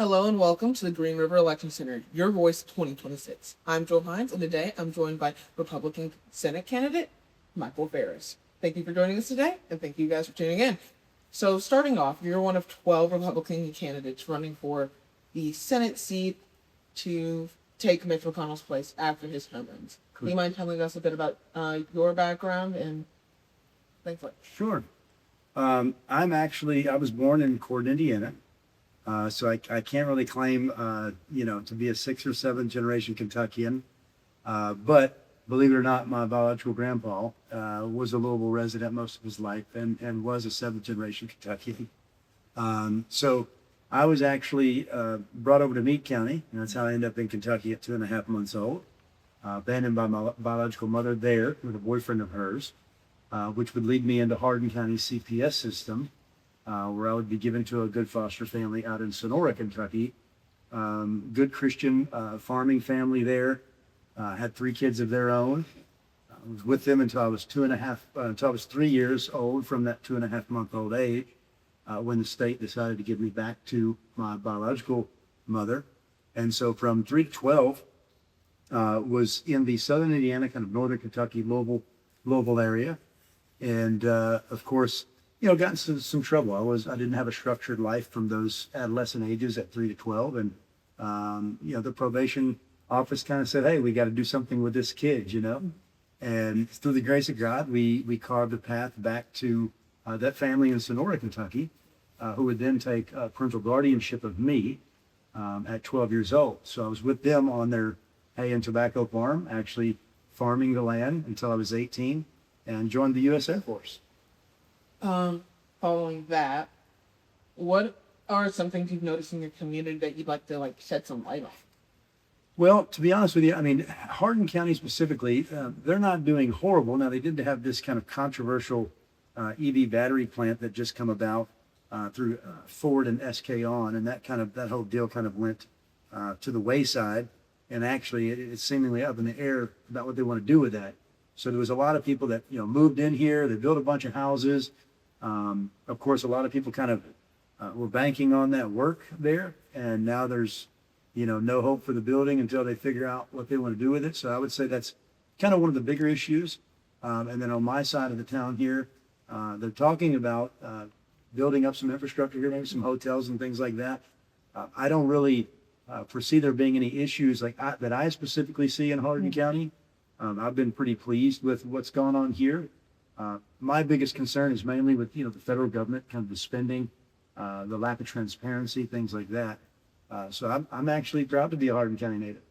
Hello and welcome to the Green River Election Center, Your Voice 2026. I'm Joe Hines, and today I'm joined by Republican Senate candidate Michael Faris. Thank you for joining us today, and thank you guys for tuning in. So, starting off, you're one of 12 Republican candidates running for the Senate seat to take Mitch McConnell's place after his term ends. Do you mind telling us a bit about your background and things like that? Sure. I was born in Corydon, Indiana. So I can't really claim, to be a 6th or 7th generation Kentuckian. But believe it or not, my biological grandpa was a Louisville resident most of his life and was a 7th generation Kentuckian. So I was actually brought over to Meade County, and that's how I ended up in Kentucky at 2.5 months old. Abandoned by my biological mother there with a boyfriend of hers, which would lead me into Hardin County CPS system, where I would be given to a good foster family out in Sonora, Kentucky. Good Christian farming family there. Had 3 kids of their own. I was with them until I was 3 years old, from that 2.5-month-old age, when the state decided to give me back to my biological mother. And so from 3 to 12, was in the southern Indiana, kind of northern Kentucky, Louisville area. And of course, got into some trouble. I didn't have a structured life from those adolescent ages at 3 to 12. And, the probation office kind of said, hey, we got to do something with this kid, And through the grace of God, we carved a path back to that family in Sonora, Kentucky, who would then take parental guardianship of me at 12 years old. So I was with them on their hay and tobacco farm, actually farming the land until I was 18 and joined the U.S. Air Force. Following that, what are some things you've noticed in your community that you'd like to shed some light on? Well, to be honest with you, Hardin County specifically, they're not doing horrible. Now, they did have this kind of controversial EV battery plant that just come about through Ford and SK On, and that whole deal kind of went to the wayside. And actually, it's seemingly up in the air about what they want to do with that. So there was a lot of people that moved in here. They built a bunch of houses. Of course, a lot of people kind of were banking on that work there, and now there's no hope for the building until they figure out what they want to do with it. So I would say that's kind of one of the bigger issues. And then on my side of the town here, they're talking about building up some infrastructure here, maybe some hotels and things like that. I don't really foresee there being any issues that I specifically see in Hardin County. I've been pretty pleased with what's gone on here. My biggest concern is mainly with the federal government, kind of the spending, the lack of transparency, things like that. So I'm actually proud to be a Hardin County native.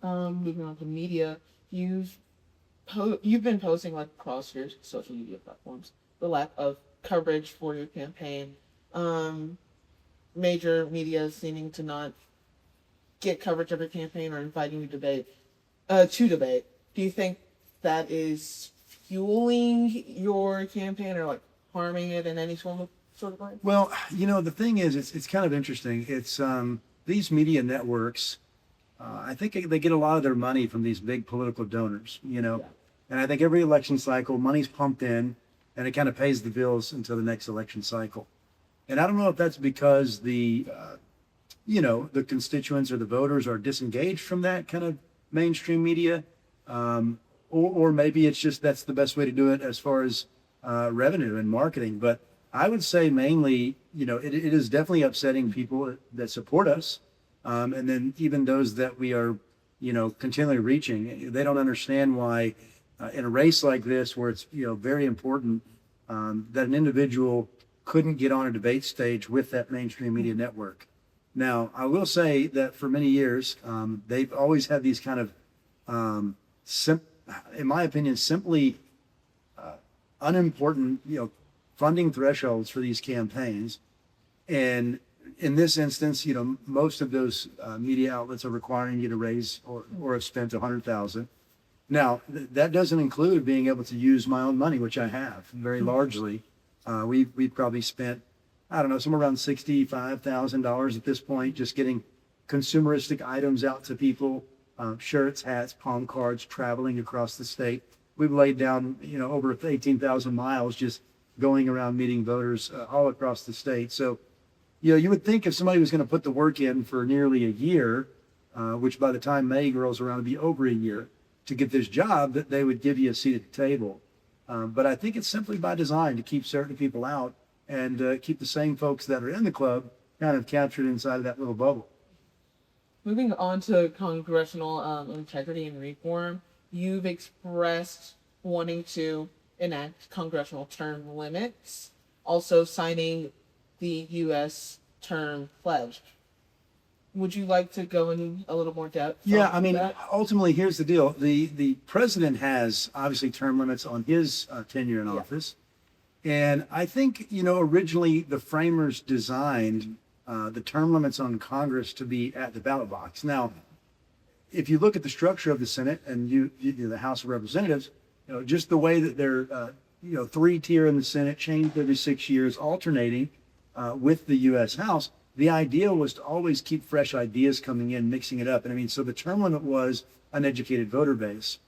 Moving on to media, you've been posting across your social media platforms the lack of coverage for your campaign. Major media seeming to not get coverage of your campaign or inviting you to debate. Do you think that is fueling your campaign or harming it in any sort of way? Well, the thing is, it's kind of interesting. It's these media networks. I think they get a lot of their money from these big political donors. Yeah. And I think every election cycle, money's pumped in, and it kind of pays the bills until the next election cycle. And I don't know if that's because the constituents or the voters are disengaged from that kind of mainstream media, or maybe it's just that's the best way to do it as far as revenue and marketing. But I would say mainly, it is definitely upsetting people that support us, and then even those that we are, continually reaching. They don't understand why, in a race like this, where it's very important, that an individual couldn't get on a debate stage with that mainstream media network. Now, I will say that for many years, they've always had these kind of, in my opinion, simply unimportant, funding thresholds for these campaigns. And in this instance, most of those media outlets are requiring you to raise or have spent $100,000. Now, that doesn't include being able to use my own money, which I have very largely. We've probably spent, I don't know, somewhere around $65,000 at this point, just getting consumeristic items out to people, shirts, hats, palm cards, traveling across the state. We've laid down, over 18,000 miles just going around meeting voters all across the state. So You would think if somebody was going to put the work in for nearly a year, which by the time May rolls around, it'd be over a year to get this job, that they would give you a seat at the table. But I think it's simply by design to keep certain people out and keep the same folks that are in the club kind of captured inside of that little bubble. Moving on to congressional integrity and reform, you've expressed wanting to enact congressional term limits, also signing the U.S. term pledge. Would you like to go in a little more depth? Yeah, I mean, that? ultimately, here's the deal. The president has obviously term limits on his tenure in office. And I think, originally the framers designed the term limits on Congress to be at the ballot box. Now, if you look at the structure of the Senate and the House of Representatives, just the way that they're, three-tier in the Senate, changed every 6 years, alternating with the U.S. House, the idea was to always keep fresh ideas coming in, mixing it up. And I mean, so the term limit was an educated voter base.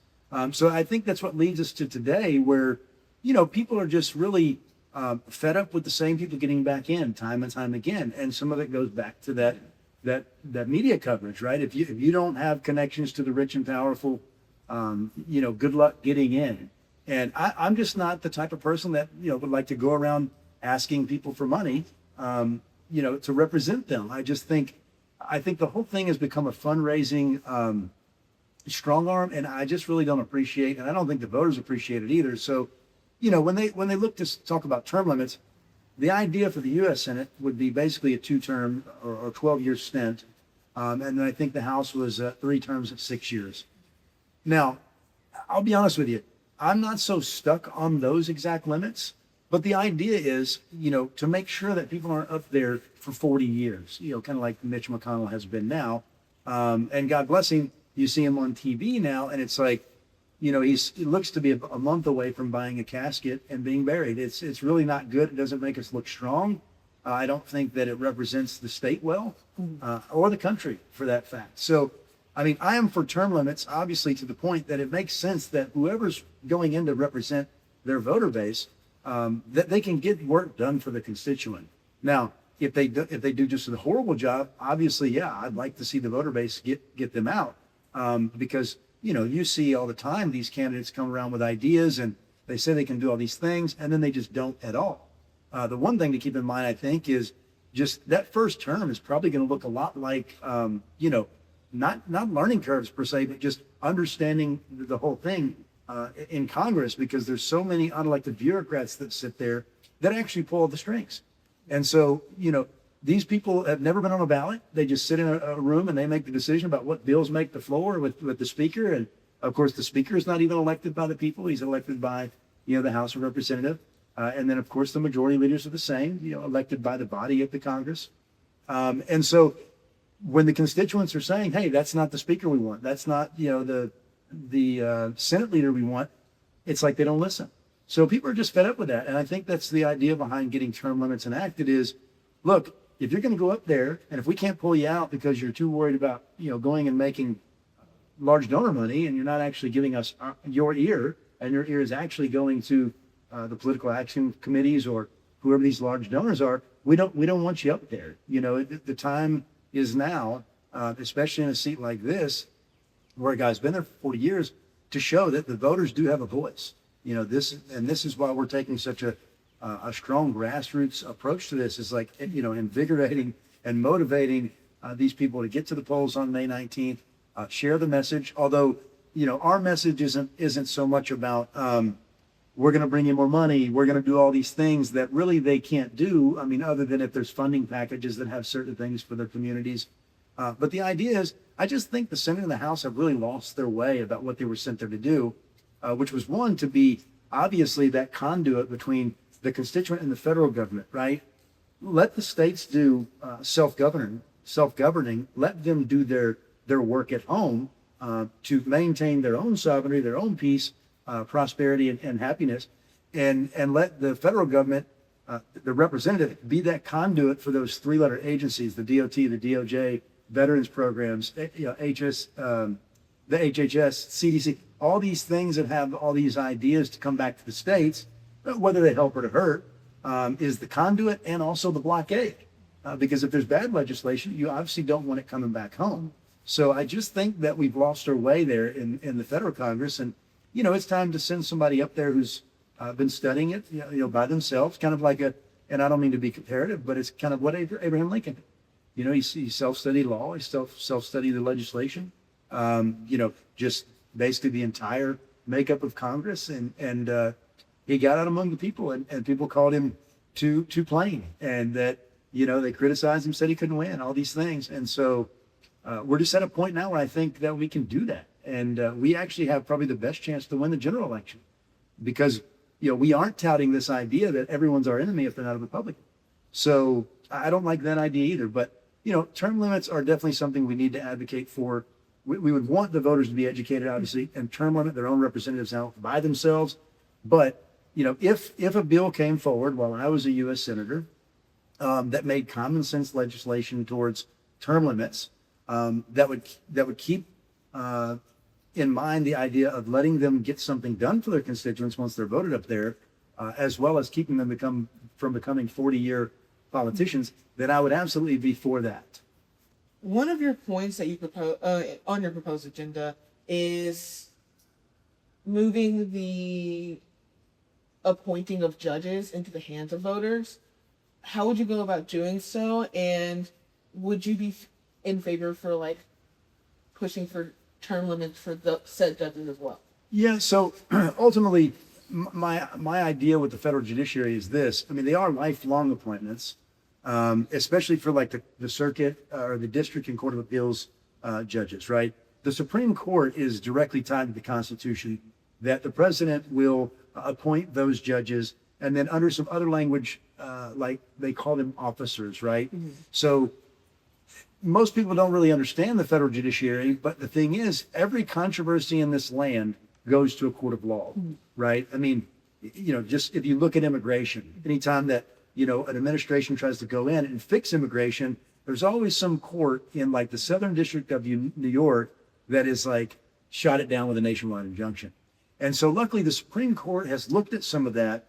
So I think that's what leads us to today where, people are just really fed up with the same people getting back in time and time again. And some of it goes back to that media coverage, right? If you don't have connections to the rich and powerful, good luck getting in. And I'm just not the type of person that, would like to go around asking people for money, to represent them. I think the whole thing has become a fundraising strong arm, and I just really don't appreciate, and I don't think the voters appreciate it either. So, when they look to talk about term limits, the idea for the U.S. Senate would be basically a 2-term or 12-year stint, and then I think the House was 3 terms of 6 years. Now, I'll be honest with you, I'm not so stuck on those exact limits. But the idea is, to make sure that people aren't up there for 40 years, kind of like Mitch McConnell has been now. And God bless him, you see him on TV now, and it's like, he looks to be a month away from buying a casket and being buried. It's really not good. It doesn't make us look strong. I don't think that it represents the state well, or the country for that fact. So, I mean, I am for term limits, obviously, to the point that it makes sense that whoever's going in to represent their voter base, that they can get work done for the constituent. Now, if they do just a horrible job, obviously, yeah, I'd like to see the voter base get them out, because you see all the time these candidates come around with ideas and they say they can do all these things and then they just don't at all. The one thing to keep in mind, I think, is just that first term is probably going to look a lot like, not learning curves per se, but just understanding the whole thing in Congress, because there's so many unelected bureaucrats that sit there that actually pull the strings. And so, these people have never been on a ballot. They just sit in a room and they make the decision about what bills make the floor with the speaker. And of course, the speaker is not even elected by the people. He's elected by, the House of Representatives. And then, of course, the majority leaders are the same, elected by the body of the Congress. And so when the constituents are saying, hey, that's not the speaker we want, that's not, the Senate leader we want, it's like they don't listen. So people are just fed up with that. And I think that's the idea behind getting term limits enacted is, look, if you're going to go up there and if we can't pull you out because you're too worried about, going and making large donor money and you're not actually giving us your ear, and your ear is actually going to the political action committees or whoever these large donors are, we don't want you up there. The time is now, especially in a seat like this, where a guy's been there for 40 years, to show that the voters do have a voice. This is why we're taking such a strong grassroots approach to this, is like, invigorating and motivating these people to get to the polls on May 19th, share the message. Although, our message isn't so much about, we're going to bring you more money, we're going to do all these things that really they can't do. I mean, other than if there's funding packages that have certain things for their communities. But the idea is, I just think the Senate and the House have really lost their way about what they were sent there to do, which was, one, to be obviously that conduit between the constituent and the federal government, right? Let the states do self-governing. Let them do their work at home to maintain their own sovereignty, their own peace, prosperity, and happiness, and let the federal government, the representative, be that conduit for those 3-letter agencies: the DOT, the DOJ, veterans programs, the HHS, CDC, all these things that have all these ideas to come back to the states, whether they help or to hurt, is the conduit and also the blockade. because if there's bad legislation, you obviously don't want it coming back home. So I just think that we've lost our way there in the federal Congress, and it's time to send somebody up there who's been studying it, by themselves, kind of like and I don't mean to be comparative, but it's kind of what Abraham Lincoln did. He self-studied law, he self-studied the legislation, just basically the entire makeup of Congress, and he got out among the people, and people called him too plain, and that they criticized him, said he couldn't win, all these things, and so we're just at a point now where I think that we can do that, and we actually have probably the best chance to win the general election, because we aren't touting this idea that everyone's our enemy if they're not a Republican. So I don't like that idea either. But, term limits are definitely something we need to advocate for. We would want the voters to be educated, obviously, and term limit their own representatives out by themselves. But, if a bill came forward while I was a U.S. Senator that made common sense legislation towards term limits, that would keep in mind the idea of letting them get something done for their constituents once they're voted up there, as well as keeping them from becoming 40-year politicians, then I would absolutely be for that. One of your points that you propose on your proposed agenda is moving the appointing of judges into the hands of voters. How would you go about doing so? And would you be in favor for pushing for term limits for the said judges as well? Yeah, so ultimately, my idea with the federal judiciary is this. I mean, they are lifelong appointments, especially for the circuit or the district and court of appeals judges, right? The Supreme Court is directly tied to the Constitution, that the president will appoint those judges, and then under some other language, like they call them officers, right? Mm-hmm. So most people don't really understand the federal judiciary, but the thing is, every controversy in this land goes to a court of law, right? I mean, just if you look at immigration, anytime that, an administration tries to go in and fix immigration, there's always some court in the Southern District of New York that is shot it down with a nationwide injunction. And so luckily the Supreme Court has looked at some of that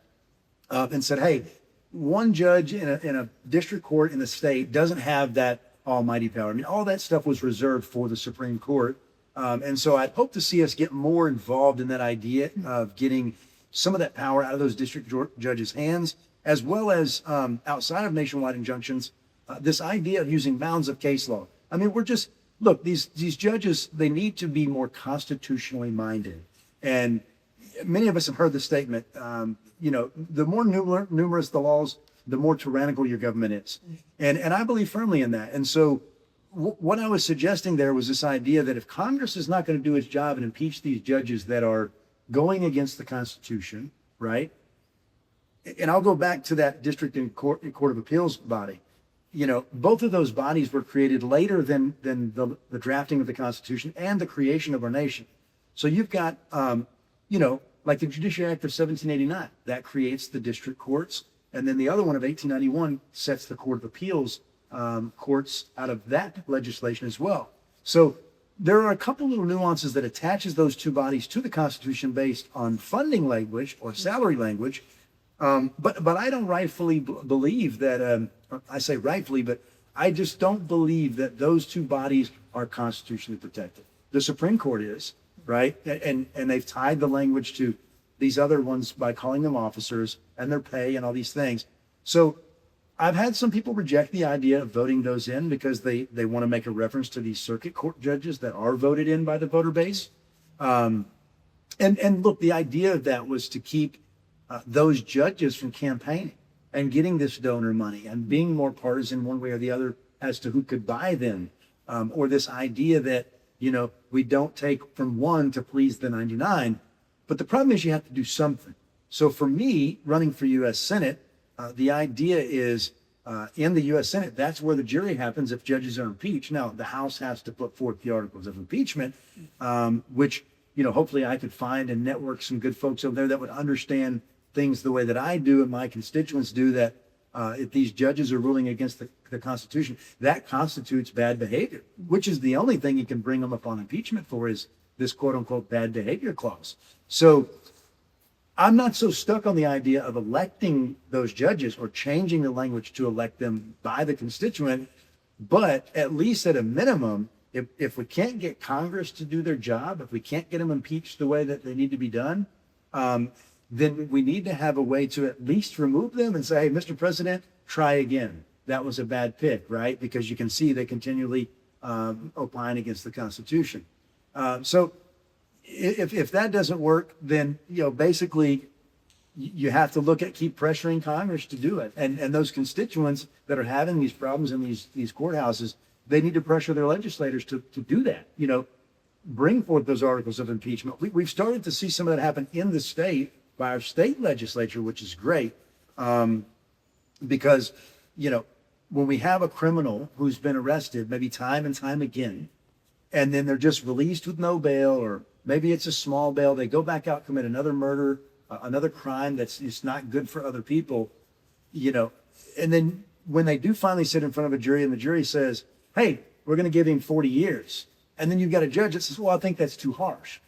and said, hey, one judge in a district court in the state doesn't have that almighty power. I mean, all that stuff was reserved for the Supreme Court. And so I'd hope to see us get more involved in that idea of getting some of that power out of those district judges' hands, as well as outside of nationwide injunctions, this idea of using bounds of case law. I mean, look, these judges, they need to be more constitutionally minded. And many of us have heard the statement, the more numerous the laws, the more tyrannical your government is. And I believe firmly in that. And so what I was suggesting there was this idea that if Congress is not going to do its job and impeach these judges that are going against the Constitution, right? And I'll go back to that district and court of appeals body. Both of those bodies were created later than the drafting of the Constitution and the creation of our nation. So you've got, like the Judiciary Act of 1789, that creates the district courts. And then the other one of 1891 sets the Court of Appeals courts out of that legislation as well. So there are a couple little nuances that attaches those two bodies to the Constitution based on funding language or salary language. But I don't rightfully believe that, I say rightfully, but I just don't believe that those two bodies are constitutionally protected. The Supreme Court is, right? And they've tied the language to these other ones by calling them officers and their pay and all these things. So I've had some people reject the idea of voting those in because they want to make a reference to these circuit court judges that are voted in by the voter base. And look, the idea of that was to keep those judges from campaigning and getting this donor money and being more partisan one way or the other as to who could buy them, or this idea that, we don't take from one to please the 99. But the problem is you have to do something. So for me, running for U.S. Senate, the idea is in the U.S. Senate, that's where the jury happens if judges are impeached. Now, the House has to put forth the articles of impeachment, which, hopefully I could find and network some good folks over there that would understand things the way that I do and my constituents do, that if these judges are ruling against the Constitution, that constitutes bad behavior, which is the only thing you can bring them up on impeachment for, is this quote unquote bad behavior clause. So I'm not so stuck on the idea of electing those judges or changing the language to elect them by the constituent, but at least at a minimum, if we can't get Congress to do their job, if we can't get them impeached the way that they need to be done, then we need to have a way to at least remove them and say, hey, Mr. President, try again. That was a bad pick, right? Because you can see they continually opine against the Constitution. So if that doesn't work, then, basically you have to keep pressuring Congress to do it. And those constituents that are having these problems in these courthouses, they need to pressure their legislators to do that, bring forth those articles of impeachment. We've started to see some of that happen in the state by our state legislature, which is great. Because, when we have a criminal who's been arrested, maybe time and time again, and then they're just released with no bail, or maybe it's a small bail, they go back out, commit another murder, another crime it's not good for other people, and then when they do finally sit in front of a jury and the jury says, hey, we're going to give him 40 years. And then you've got a judge that says, well, I think that's too harsh.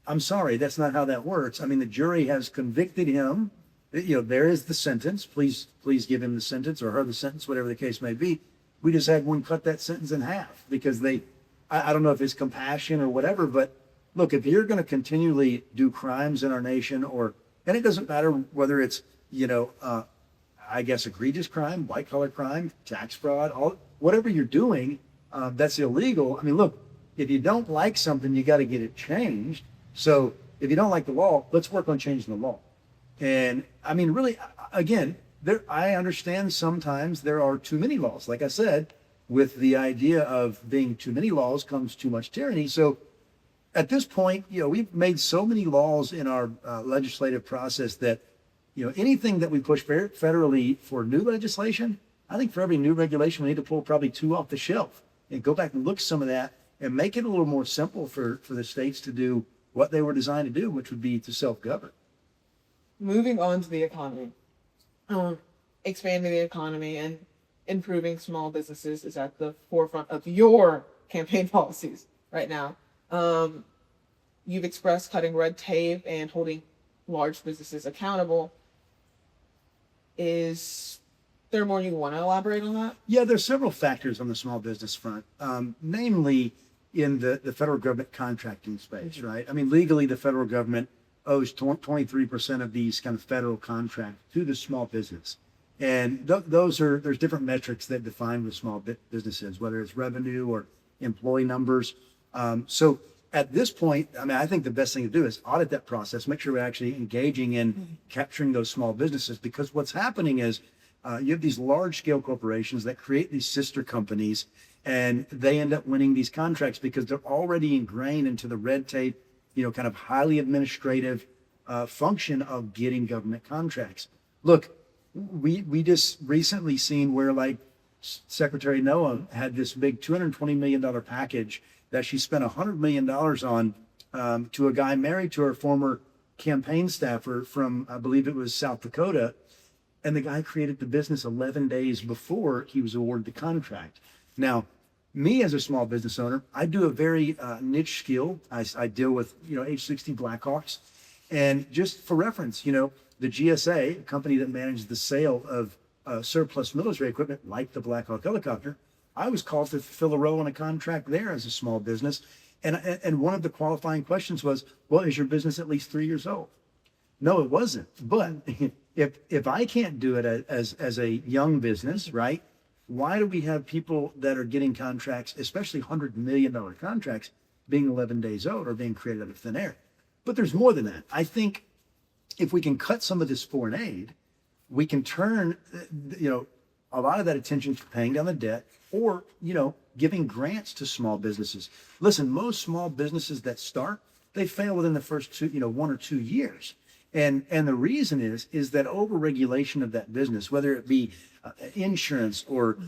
I'm sorry, that's not how that works. I mean, the jury has convicted him. There is the sentence. Please give him the sentence or her the sentence, whatever the case may be. We just had one cut that sentence in half because I don't know if it's compassion or whatever, but look, if you're going to continually do crimes in our nation, and it doesn't matter whether it's, I guess, egregious crime, white collar crime, tax fraud, whatever you're doing, that's illegal. I mean, look, if you don't like something, you got to get it changed. So if you don't like the law, let's work on changing the law. And I mean, really, again, I understand sometimes there are too many laws. Like I said, with the idea of being too many laws comes too much tyranny. So at this point, we've made so many laws in our legislative process that, anything that we push federally for new legislation, I think for every new regulation, we need to pull probably 2 off the shelf and go back and look at some of that and make it a little more simple for the states to do what they were designed to do, which would be to self-govern. Moving on to the economy. Expanding the economy and improving small businesses is at the forefront of your campaign policies right now. You've expressed cutting red tape and holding large businesses accountable. Is there more you want to elaborate on that? Yeah, there's several factors on the small business front, namely in the federal government contracting space, mm-hmm. right? I mean, legally, the federal government owes 23% of these kind of federal contracts to the small business. And there's different metrics that define what small businesses, whether it's revenue or employee numbers. So at this point, I mean, I think the best thing to do is audit that process, make sure we're actually engaging in capturing those small businesses, because what's happening is you have these large scale corporations that create these sister companies, and they end up winning these contracts because they're already ingrained into the red tape, kind of highly administrative function of getting government contracts. Look, we just recently seen where, like, Secretary Noah had this big $220 million package that she spent $100 million on to a guy married to her former campaign staffer from, I believe it was South Dakota. And the guy created the business 11 days before he was awarded the contract. Now, me as a small business owner, I do a very niche skill. I deal with, age 60 Blackhawks. And just for reference, the GSA, a company that manages the sale of surplus military equipment like the Black Hawk helicopter, I was called to fulfill a role in a contract there as a small business. And one of the qualifying questions was, well, is your business at least 3 years old? No, it wasn't. But if I can't do it as a young business, right, why do we have people that are getting contracts, especially $100 million contracts, being 11 days old or being created out of thin air? But there's more than that. I think if we can cut some of this foreign aid, we can turn, a lot of that attention to paying down the debt or, giving grants to small businesses. Listen, most small businesses that start, they fail within the first 1 or 2 years. And the reason is that overregulation of that business, whether it be insurance or,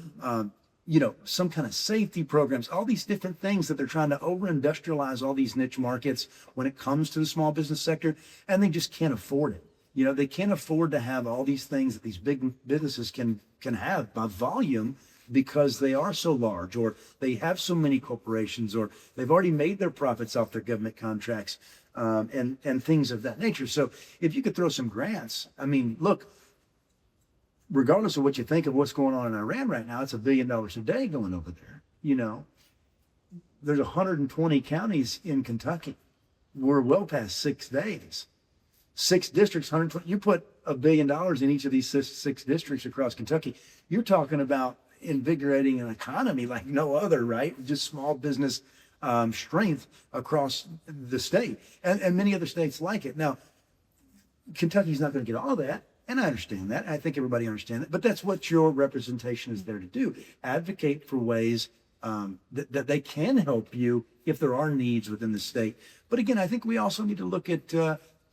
some kind of safety programs, all these different things that they're trying to over-industrialize all these niche markets when it comes to the small business sector, and they just can't afford it. They can't afford to have all these things that these big businesses can have by volume because they are so large, or they have so many corporations, or they've already made their profits off their government contracts. and things of that nature. So if you could throw some grants, I mean, look, regardless of what you think of what's going on in Iran right now, it's $1 billion a day going over there. You know, there's 120 counties in Kentucky. We're well past 6 days. 6 districts, 120. You put $1 billion in each of these six districts across Kentucky. You're talking about invigorating an economy like no other, right? Just small business strength across the state and many other states like it. Now, Kentucky's not going to get all that. And I understand that. I think everybody understands that. But that's what your representation is there to do. Advocate for ways that they can help you if there are needs within the state. But again, I think we also need to look at,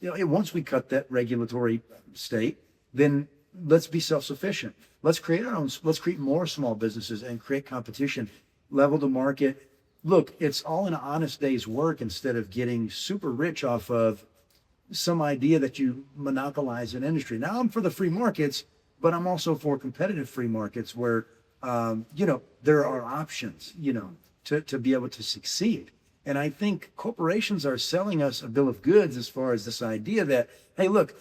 once we cut that regulatory state, then let's be self-sufficient. Let's create our own, let's create more small businesses and create competition, level the market. Look, it's all an honest day's work instead of getting super rich off of some idea that you monopolize an industry. Now, I'm for the free markets, but I'm also for competitive free markets where, there are options, to be able to succeed. And I think corporations are selling us a bill of goods as far as this idea that, hey, look,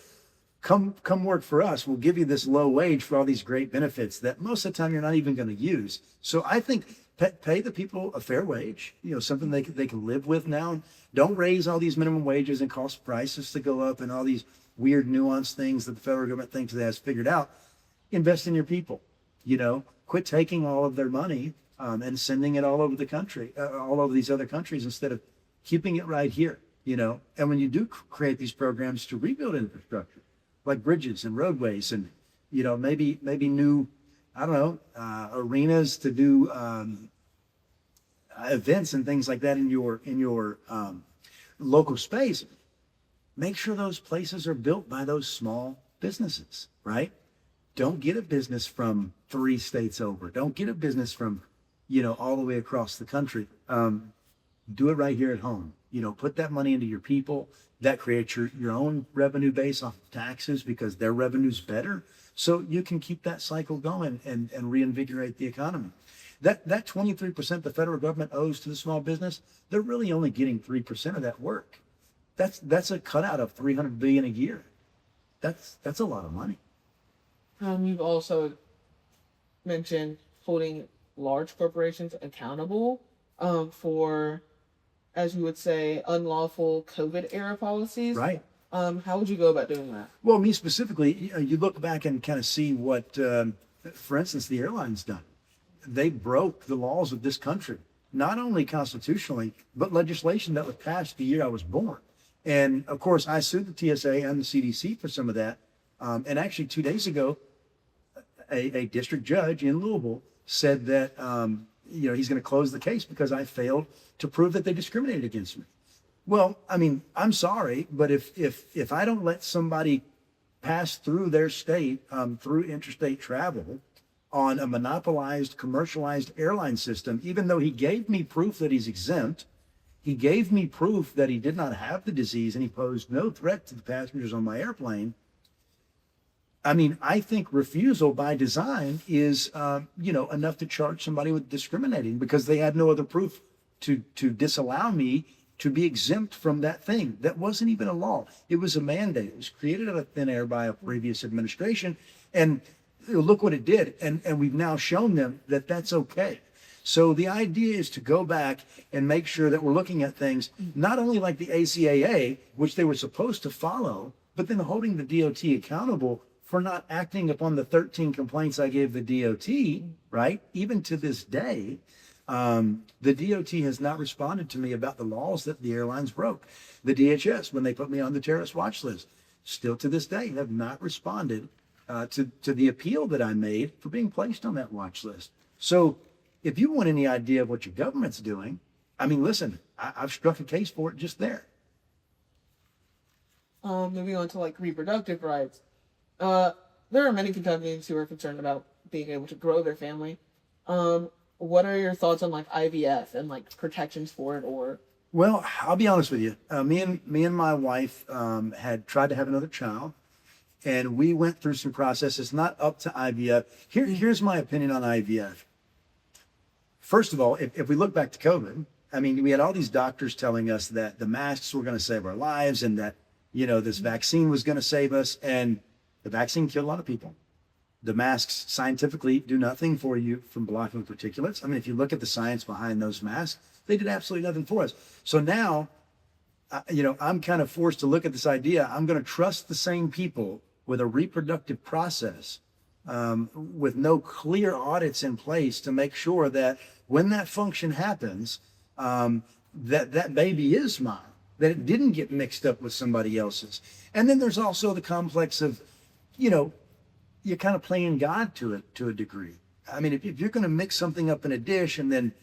come work for us. We'll give you this low wage for all these great benefits that most of the time you're not even going to use. So I think pay the people a fair wage, something they can live with now. Don't raise all these minimum wages and cause prices to go up and all these weird nuanced things that the federal government thinks it has figured out. Invest in your people, quit taking all of their money and sending it all over the country, all over these other countries instead of keeping it right here, And when you do create these programs to rebuild infrastructure, like bridges and roadways and, maybe new, arenas to do events and things like that in your local space, make sure those places are built by those small businesses, right? Don't get a business from 3 states over. Don't get a business from, all the way across the country. Do it right here at home. Put that money into your people. That creates your own revenue base off of taxes because their revenue's better. So you can keep that cycle going and reinvigorate the economy. That 23% the federal government owes to the small business, they're really only getting 3% of that work. That's a cutout of $300 billion a year. That's a lot of money. You've also mentioned holding large corporations accountable for, as you would say, unlawful COVID era policies. Right. How would you go about doing that? Well, me specifically, you look back and kind of see what, for instance, the airline's done. They broke the laws of this country, not only constitutionally, but legislation that was passed the year I was born. And of course, I sued the TSA and the CDC for some of that. And actually 2 days ago, a district judge in Louisville said that, he's going to close the case because I failed to prove that they discriminated against me. Well, I mean, I'm sorry, but if I don't let somebody pass through their state, through interstate travel on a monopolized, commercialized airline system, even though he gave me proof that he's exempt, he gave me proof that he did not have the disease and he posed no threat to the passengers on my airplane. I mean, I think refusal by design is, enough to charge somebody with discriminating because they had no other proof to disallow me to be exempt from that thing. That wasn't even a law. It was a mandate. It was created out of thin air by a previous administration. And look what it did. And we've now shown them that that's okay. So the idea is to go back and make sure that we're looking at things, not only like the ACAA, which they were supposed to follow, but then holding the DOT accountable for not acting upon the 13 complaints I gave the DOT, right? Even to this day, the DOT has not responded to me about the laws that the airlines broke. The DHS, when they put me on the terrorist watch list, still to this day have not responded to the appeal that I made for being placed on that watch list. So if you want any idea of what your government's doing, I mean, listen, I've struck a case for it just there. Moving on to like reproductive rights. There are many Kentuckians who are concerned about being able to grow their family. What are your thoughts on like IVF and like protections for it? Or well, I'll be honest with you. Me and my wife had tried to have another child, and we went through some processes. Not up to IVF. Here's my opinion on IVF. First of all, if we look back to COVID, I mean, we had all these doctors telling us that the masks were going to save our lives and that, this vaccine was going to save us. And the vaccine killed a lot of people. The masks scientifically do nothing for you from blocking particulates. I mean, if you look at the science behind those masks, they did absolutely nothing for us. So now, I'm kind of forced to look at this idea. I'm going to trust the same people with a reproductive process, with no clear audits in place to make sure that when that function happens, that baby is mine, that it didn't get mixed up with somebody else's. And then there's also the complex of, you're kind of playing God to a degree. I mean, if you're going to mix something up in a dish and then,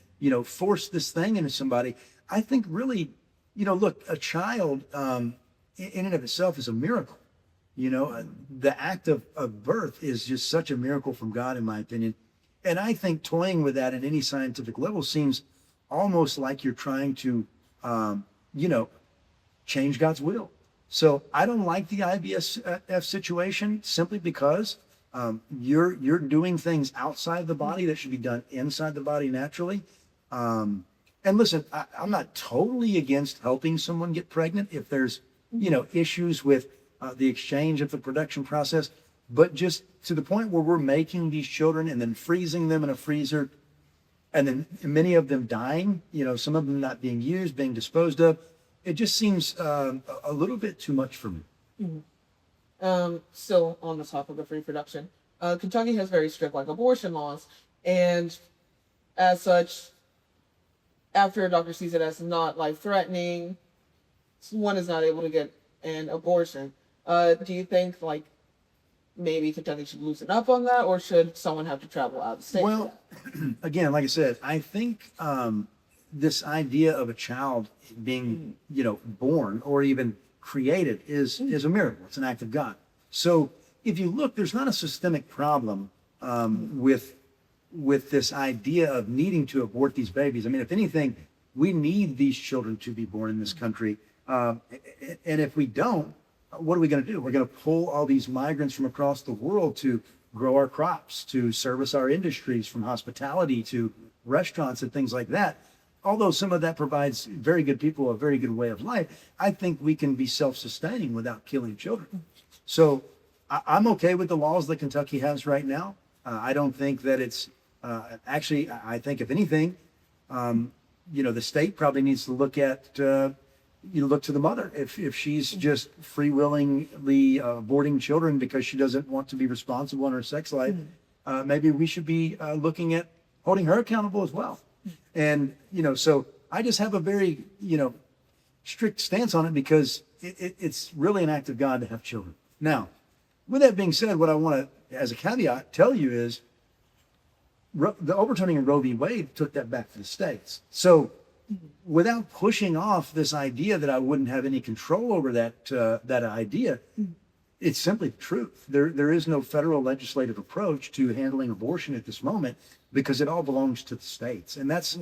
force this thing into somebody, I think really, look, a child in and of itself is a miracle. The act of birth is just such a miracle from God, in my opinion. And I think toying with that at any scientific level seems almost like you're trying to, change God's will. So I don't like the IVF situation simply because you're doing things outside the body that should be done inside the body naturally. And listen, I'm not totally against helping someone get pregnant if there's, issues with the exchange of the production process, but just to the point where we're making these children and then freezing them in a freezer, and then many of them dying, some of them not being used, being disposed of. It just seems a little bit too much for me. Mm-hmm. Still on the topic of reproduction, Kentucky has very strict abortion laws, and as such, after a doctor sees it as not life-threatening, one is not able to get an abortion. Do you think maybe Kentucky should loosen up on that, or should someone have to travel out of state? Well, again, like I said, I think this idea of a child being, born or even created is a miracle. It's an act of God. So if you look, there's not a systemic problem with this idea of needing to abort these babies. I mean, if anything, we need these children to be born in this country. And if we don't, what are we going to do? We're going to pull all these migrants from across the world to grow our crops, to service our industries, from hospitality to restaurants and things like that. Although some of that provides very good people a very good way of life, I think we can be self-sustaining without killing children. So I'm okay with the laws that Kentucky has right now. I don't think that it's actually, I think if anything, the state probably needs to look at look to the mother. If she's just free-willingly aborting children because she doesn't want to be responsible in her sex life, maybe we should be looking at holding her accountable as well. And, so I just have a very, strict stance on it because it's really an act of God to have children. Now, with that being said, what I want to, as a caveat, tell you is the overturning of Roe v. Wade took that back to the states. So without pushing off this idea that I wouldn't have any control over that idea, it's simply the truth. There is no federal legislative approach to handling abortion at this moment because it all belongs to the states. And that's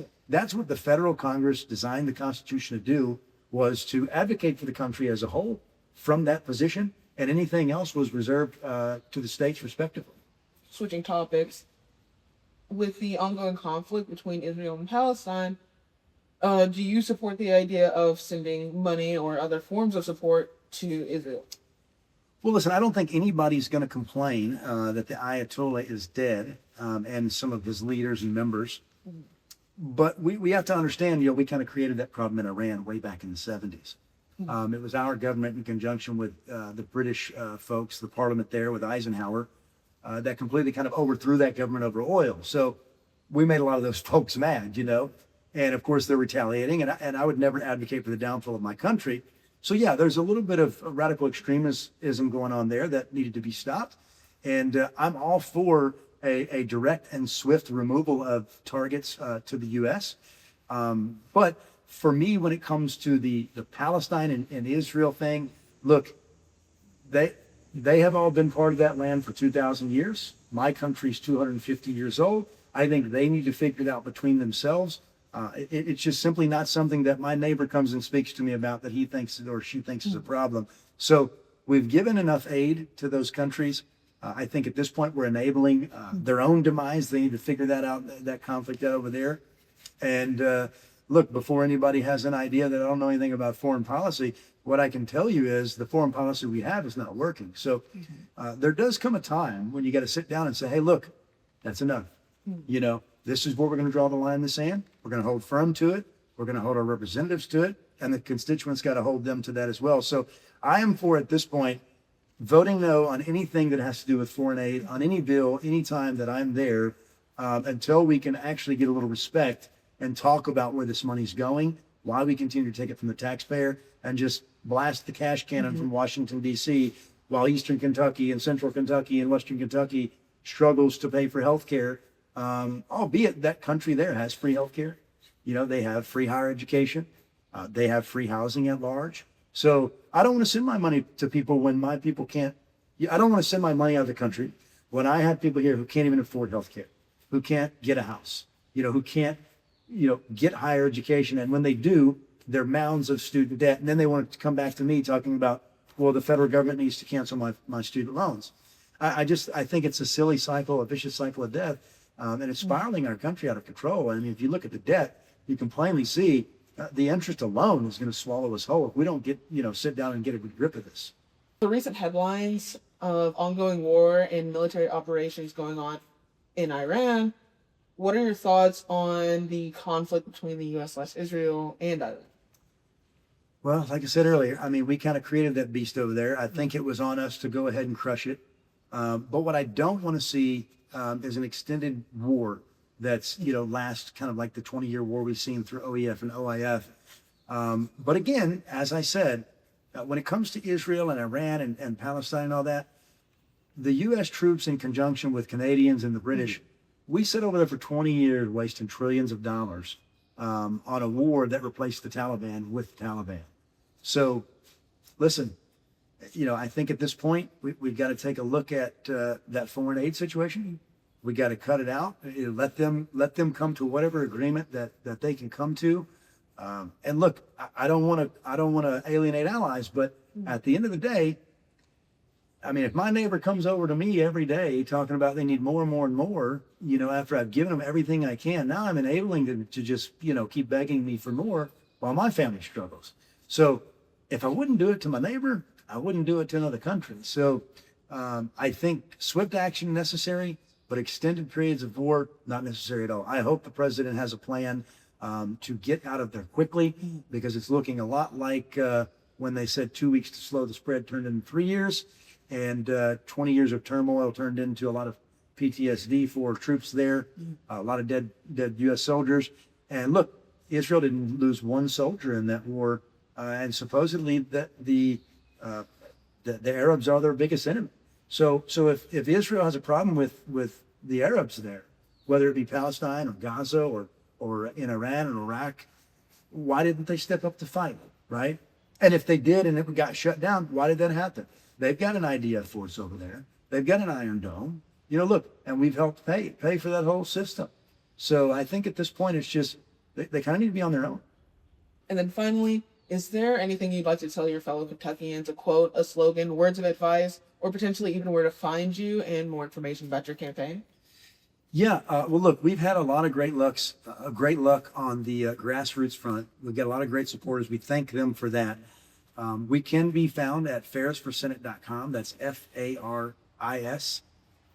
what the federal Congress designed the Constitution to do, was to advocate for the country as a whole from that position, and anything else was reserved to the states respectively. Switching topics, with the ongoing conflict between Israel and Palestine, do you support the idea of sending money or other forms of support to Israel? Well, listen, I don't think anybody's going to complain that the Ayatollah is dead and some of his leaders and members. But we have to understand, we kind of created that problem in Iran way back in the 70s. It was our government in conjunction with the British folks, the parliament there with Eisenhower, that completely kind of overthrew that government over oil. So we made a lot of those folks mad, and of course they're retaliating. And I would never advocate for the downfall of my country. So yeah, there's a little bit of radical extremism going on there that needed to be stopped. And I'm all for a direct and swift removal of targets to the U.S. But for me, when it comes to the Palestine and Israel thing, look, they have all been part of that land for 2,000 years. My country's 250 years old. I think they need to figure it out between themselves. It's just simply not something that my neighbor comes and speaks to me about that he thinks or she thinks is a problem. So we've given enough aid to those countries. I think at this point we're enabling their own demise. They need to figure that out, that conflict out over there. And look, before anybody has an idea that I don't know anything about foreign policy, what I can tell you is the foreign policy we have is not working. So there does come a time when you got to sit down and say, hey, look, that's enough. You know, this is where we're going to draw the line in the sand. We're going to hold firm to it. We're going to hold our representatives to it. And the constituents got to hold them to that as well. So I am for, at this point, voting no on anything that has to do with foreign aid, on any bill, anytime that I'm there, until we can actually get a little respect and talk about where this money's going, why we continue to take it from the taxpayer and just blast the cash cannon from Washington, D.C., while Eastern Kentucky and Central Kentucky and Western Kentucky struggles to pay for health care, albeit that country there has free health care. You know, they have free higher education. They have free housing at large. So I don't want to send my money to people when my people can't. I don't want to send my money out of the country when I have people here who can't even afford health care, who can't get a house, you know, who can't, you know, get higher education. And when they do, they're mounds of student debt. And then they want to come back to me talking about, well, the federal government needs to cancel my student loans. I think it's a silly cycle, a vicious cycle of death. And it's spiraling our country out of control. I mean, if you look at the debt, you can plainly see the interest alone is going to swallow us whole if we don't get, you know, sit down and get a good grip of this. The recent headlines of ongoing war and military operations going on in Iran, what are your thoughts on the conflict between the U.S./Israel and Iran? Well, like I said earlier, I mean, we kind of created that beast over there. I think it was on us to go ahead and crush it. But what I don't want to see is an extended war that's, you know, last kind of like the 20-year war we've seen through OEF and OIF. But again, as I said, when it comes to Israel and Iran and Palestine and all that, the U.S. troops in conjunction with Canadians and the British, we sat over there for 20 years wasting trillions of dollars on a war that replaced the Taliban with the Taliban. So, listen, you know, I think at this point, we've got to take a look at that foreign aid situation. We got to cut it out. Let them come to whatever agreement that they can come to. And look, I don't want to alienate allies, but at the end of the day, I mean, if my neighbor comes over to me every day talking about they need more and more and more, you know, after I've given them everything I can, now I'm enabling them to just, you know, keep begging me for more while my family struggles. So if I wouldn't do it to my neighbor, I wouldn't do it to another country. So I think swift action necessary, but extended periods of war, not necessary at all. I hope the president has a plan to get out of there quickly, because it's looking a lot like when they said 2 weeks to slow the spread turned into 3 years, and 20 years of turmoil turned into a lot of PTSD for troops there, a lot of dead U.S. soldiers. And look, Israel didn't lose one soldier in that war, and supposedly the Arabs are their biggest enemy. So if Israel has a problem with the Arabs there, whether it be Palestine or Gaza or in Iran and Iraq, why didn't they step up to fight, right? And if they did and it got shut down, why did that happen? They've got an IDF force over there. They've got an Iron Dome. You know, look, and we've helped pay for that whole system. So I think at this point, it's just, they kind of need to be on their own. And then finally, is there anything you'd like to tell your fellow Kentuckians, a quote, a slogan, words of advice, or potentially even where to find you and more information about your campaign? Yeah, well, look, we've had a lot of great luck on the grassroots front. We've got a lot of great supporters. We thank them for that. We can be found at farisforsenate.com. That's F-A-R-I-S,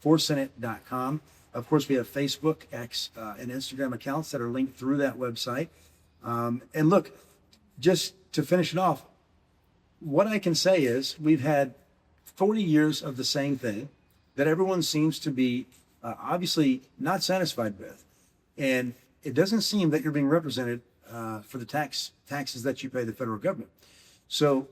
forsenate.com. Of course, we have Facebook, X, and Instagram accounts that are linked through that website. And look, just to finish it off, what I can say is we've had 40 years of the same thing that everyone seems to be obviously not satisfied with. And it doesn't seem that you're being represented for the taxes that you pay the federal government. So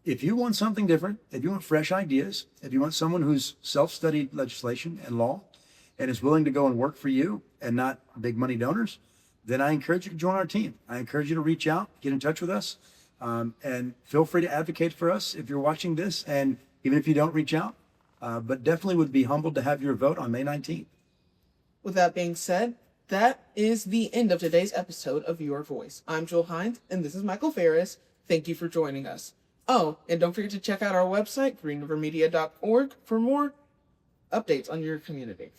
if you want something different, if you want fresh ideas, if you want someone who's self-studied legislation and law and is willing to go and work for you and not big money donors, then I encourage you to join our team. I encourage you to reach out, get in touch with us, and feel free to advocate for us if you're watching this, and even if you don't reach out, but definitely would be humbled to have your vote on May 19th. With that being said, that is the end of today's episode of Your Voice. I'm Joel Hines, and this is Michael Faris. Thank you for joining us. Oh, and don't forget to check out our website, greenrivermedia.org, for more updates on your community.